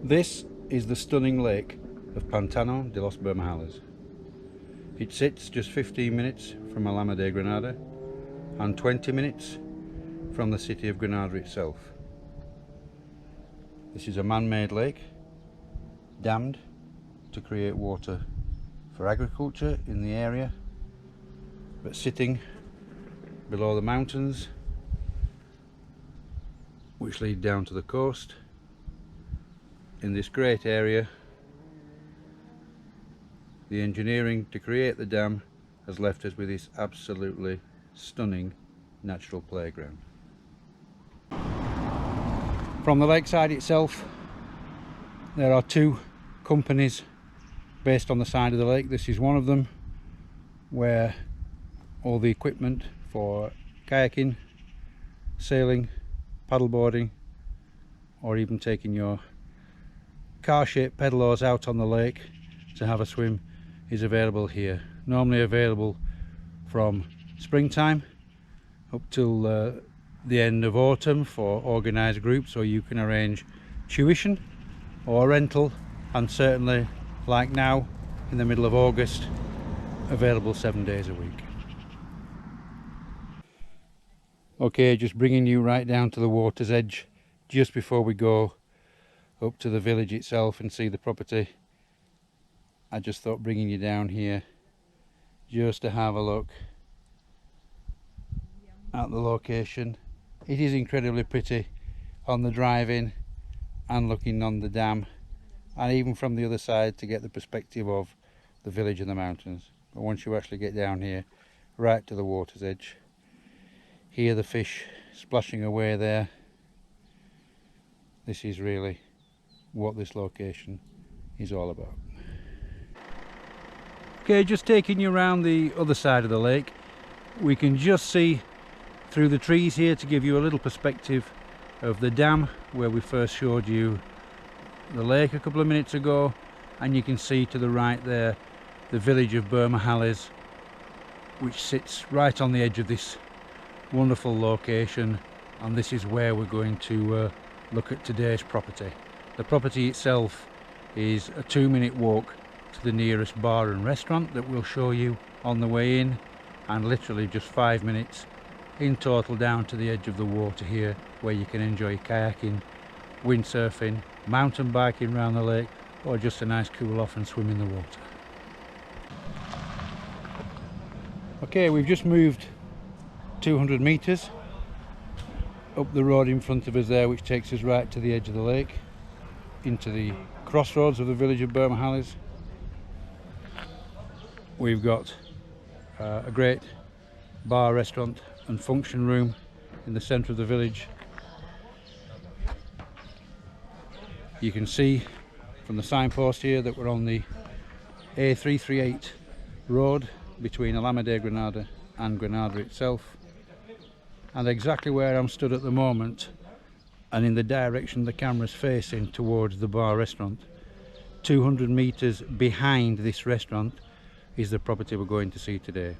This is the stunning lake of Pantano de los Bermejales. It sits just 15 minutes from Alhama de Granada and 20 minutes from the city of Granada itself. This is a man-made lake, dammed to create water for agriculture in the area, but sitting below the mountains which lead down to the coast. In this great area, the engineering to create the dam has left us with this absolutely stunning natural playground. From the lakeside itself, there are two companies based on the side of the lake. This is one of them, where all the equipment for kayaking, sailing, paddleboarding, or even taking your car-shaped pedalers out on the lake to have a swim is available here. Normally available from springtime up till the end of autumn for organised groups, or you can arrange tuition or rental, and certainly like now in the middle of August, available 7 days a week. Okay, just bringing you right down to the water's edge just before we go up to the village itself and see the property. I just thought bringing you down here just to have a look at the location. It is incredibly pretty on the drive-in and looking on the dam, and even from the other side to get the perspective of the village and the mountains. But once you actually get down here right to the water's edge, hear the fish splashing away there. This is really what this location is all about. Okay, just taking you around the other side of the lake, we can just see through the trees here to give you a little perspective of the dam where we first showed you the lake a couple of minutes ago, and you can see to the right there the village of Bermejales, which sits right on the edge of this wonderful location, and this is where we're going to look at today's property. The property itself is a 2-minute walk to the nearest bar and restaurant that we'll show you on the way in, and literally just 5 minutes in total down to the edge of the water here, where you can enjoy kayaking, windsurfing, mountain biking around the lake, or just a nice cool off and swim in the water. Okay, we've just moved 200 meters up the road in front of us there, which takes us right to the edge of the lake, into the crossroads of the village of Bermejales. We've got a great bar, restaurant and function room in the centre of the village. You can see from the signpost here that we're on the A338 road between Alhama de Granada and Granada itself, and exactly where I'm stood at the moment, and in the direction the camera's facing towards the bar restaurant, 200 meters behind this restaurant is the property we're going to see today.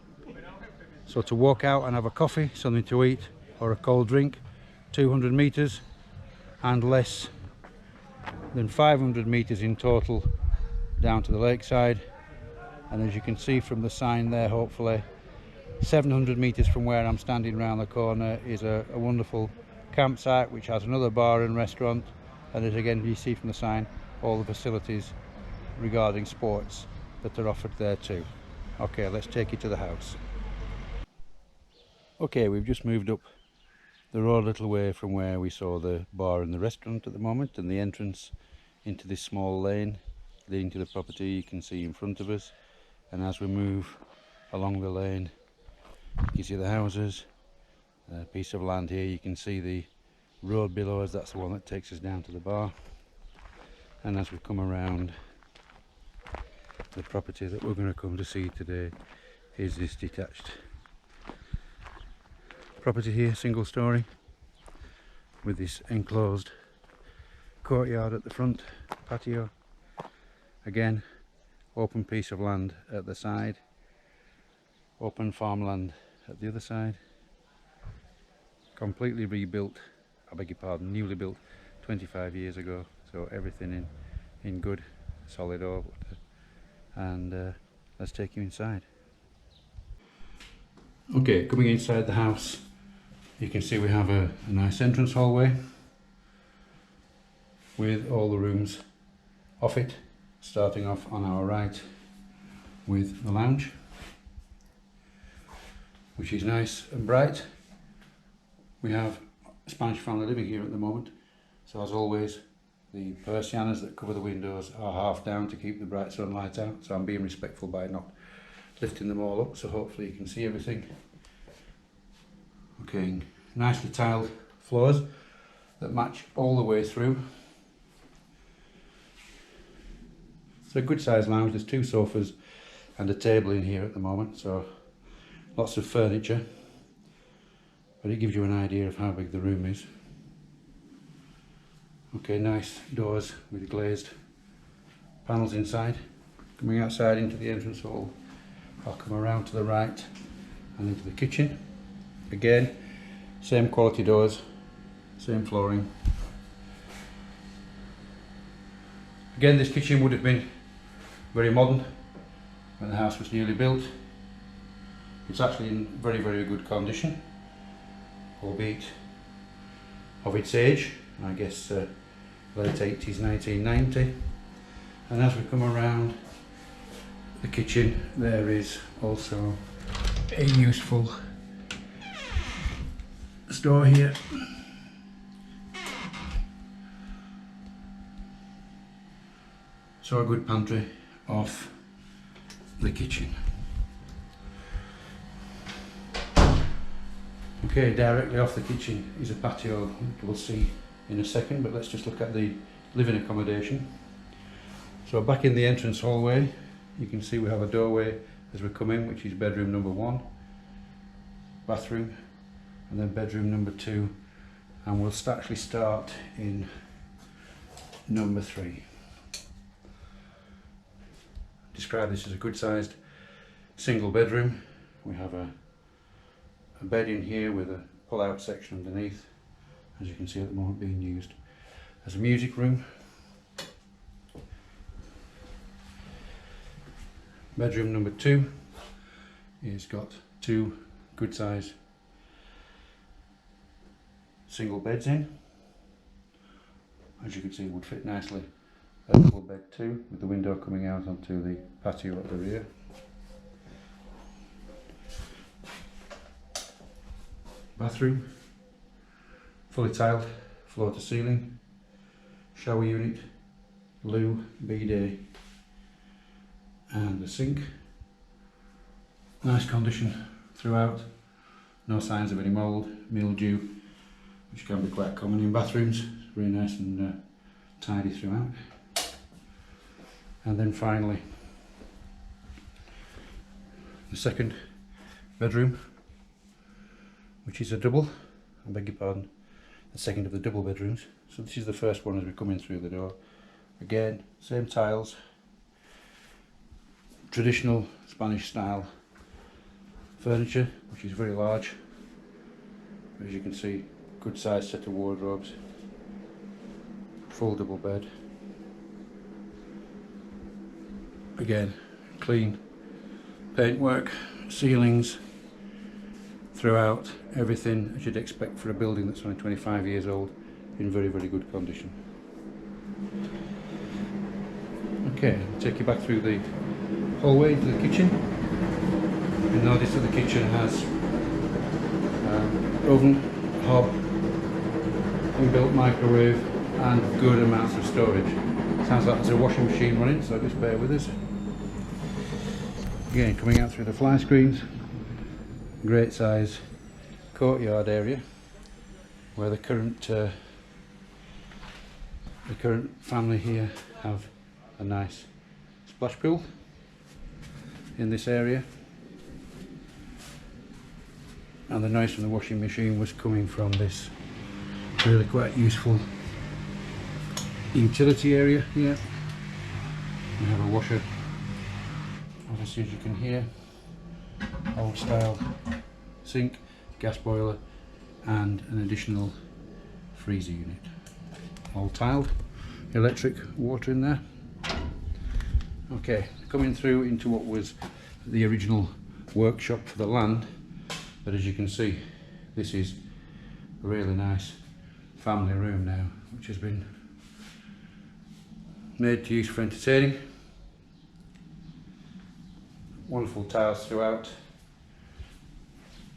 So to walk out and have a coffee, something to eat, or a cold drink, 200 meters, and less than 500 meters in total down to the lakeside. And as you can see from the sign there, hopefully 700 meters from where I'm standing round the corner is a wonderful campsite which has another bar and restaurant, and as again you see from the sign, all the facilities regarding sports that are offered there too. Okay, let's take you to the house. Okay, we've just moved up the road a little way from where we saw the bar and the restaurant at the moment, and the entrance into this small lane leading to the property you can see in front of us. And as we move along the lane, you see the houses, a piece of land here, you can see the road below us, that's the one that takes us down to the bar. And as we come around, the property that we're going to come to see today is this detached property here, single story, with this enclosed courtyard at the front, patio, again open piece of land at the side, open farmland at the other side, completely rebuilt, I beg your pardon, newly built 25 years ago. so everything in good solid order. And let's take you inside. Okay, coming inside the house, you can see we have a nice entrance hallway with all the rooms off it, starting off on our right with the lounge, which is nice and bright. We have a Spanish family living here at the moment, so as always the persianas that cover the windows are half down to keep the bright sunlight out, so I'm being respectful by not lifting them all up, so hopefully you can see everything. Okay, nicely tiled floors that match all the way through. It's a good sized lounge. There's 2 sofas and a table in here at the moment, so lots of furniture, but it gives you an idea of how big the room is. Okay, nice doors with glazed panels inside. Coming outside into the entrance hall, I'll come around to the right and into the kitchen. Again, same quality doors, same flooring. Again, this kitchen would have been very modern when the house was newly built. It's actually in very, very good condition, albeit of its age, I guess late 80s, 1990. And as we come around the kitchen, there is also a useful store here. So a good pantry off the kitchen. Okay, directly off the kitchen is a patio that we'll see in a second, but let's just look at the living accommodation. So back in the entrance hallway, you can see we have a doorway as we come in, which is bedroom number 1, bathroom, and then bedroom number 2, and we'll actually start in number 3. Describe this as a good sized single bedroom. We have a bed in here with a pull out section underneath, as you can see at the moment being used as a music room. Bedroom number 2 is got 2 good sized single beds in. As you can see, it would fit nicely a double bed too, with the window coming out onto the patio at the rear. Bathroom, fully tiled, floor to ceiling, shower unit, loo, bidet, and the sink. Nice condition throughout, no signs of any mould, mildew, which can be quite common in bathrooms. It's very nice and tidy throughout. And then finally, the second bedroom, which is a double, I beg your pardon, the second of the double bedrooms. So this is the first one as we come in through the door. Again, same tiles, traditional Spanish style furniture, which is very large. As you can see, good sized set of wardrobes, full double bed. Again, clean paintwork, ceilings throughout, everything as you'd expect for a building that's only 25 years old, in very, very good condition. Okay, I'll take you back through the hallway to the kitchen. You'll notice that the kitchen has oven, hob, inbuilt microwave and good amounts of storage. Sounds like there's a washing machine running, so just bear with us. Again, coming out through the fly screens, great size courtyard area where the current family here have a nice splash pool in this area, and the noise from the washing machine was coming from this really quite useful utility area here. We have a washer, obviously, as you can hear, old style sink, gas boiler and an additional freezer unit, all tiled. electric water in there. Okay, coming through into what was the original workshop for the land, but as you can see, this is a really nice family room now, which has been made to use for entertaining. Wonderful tiles throughout,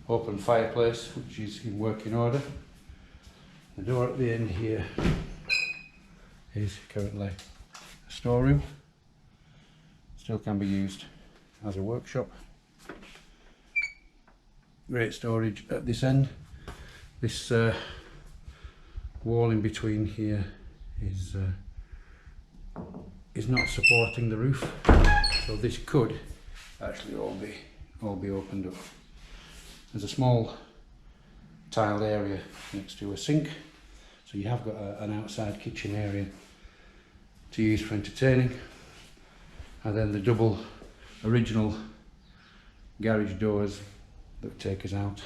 open fireplace which is in working order. The door at the end here is currently a storeroom, still can be used as a workshop. Great storage at this end. This wall in between here is not supporting the roof, so this could actually all be opened up. There's a small tiled area next to a sink, so you have got an outside kitchen area to use for entertaining, and then the double original garage doors that take us out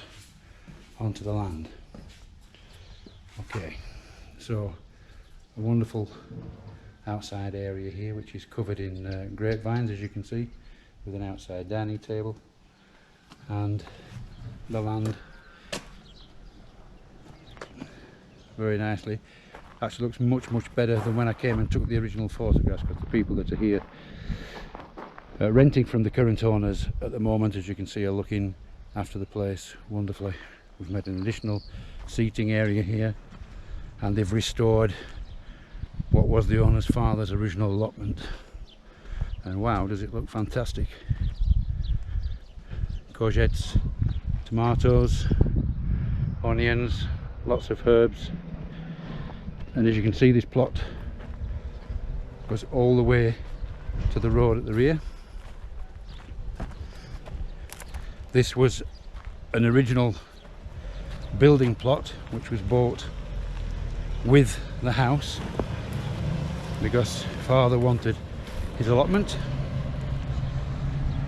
onto the land. Okay, so a wonderful outside area here which is covered in grapevines, as you can see, with an outside dining table, and the land very nicely. Actually looks much better than when I came and took the original photographs, because the people that are here renting from the current owners at the moment, as you can see, are looking after the place wonderfully. We've made an additional seating area here, and they've restored what was the owner's father's original allotment, and wow, does it look fantastic. Courgettes, tomatoes, onions, lots of herbs, and as you can see, this plot goes all the way to the road at the rear. This was an original building plot which was bought with the house because father wanted his allotment,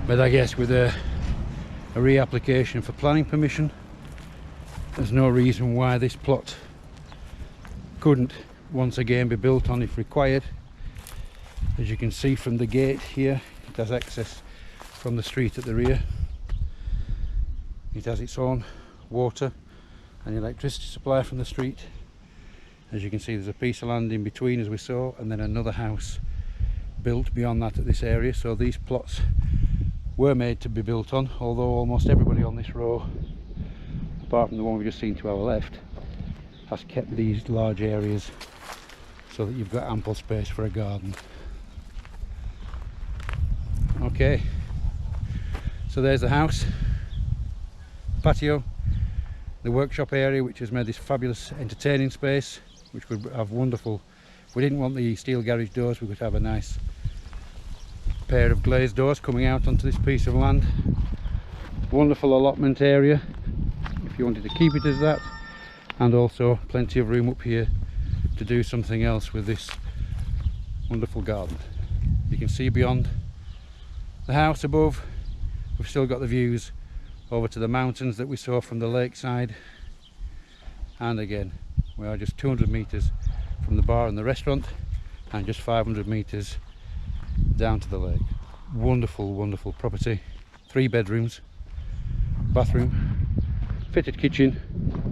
but I guess with a reapplication for planning permission, there's no reason why this plot couldn't once again be built on if required. As you can see from the gate here, it has access from the street at the rear. It has its own water and electricity supply from the street. As you can see, there's a piece of land in between, as we saw, and then another house built beyond that at this area. So these plots were made to be built on, although almost everybody on this row, apart from the one we've just seen to our left, has kept these large areas so that you've got ample space for a garden. Okay, so there's the house, patio, the workshop area which has made this fabulous entertaining space, which would have wonderful, if we didn't want the steel garage doors, we could have a nice pair of glazed doors coming out onto this piece of land. Wonderful allotment area if you wanted to keep it as that, and also plenty of room up here to do something else with this wonderful garden. You can see beyond the house above, we've still got the views over to the mountains that we saw from the lakeside, and again we are just 200 metres from the bar and the restaurant, and just 500 metres down to the lake. Wonderful property. 3 bedrooms, bathroom, fitted kitchen,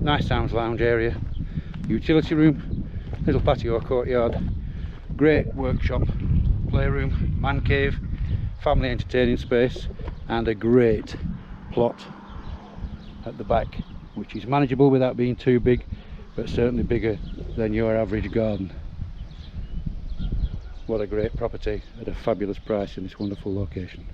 nice sounds lounge area, utility room, little patio courtyard, great workshop, playroom, man cave, family entertaining space, and a great plot at the back which is manageable without being too big, but certainly bigger than your average garden. What a great property at a fabulous price in this wonderful location.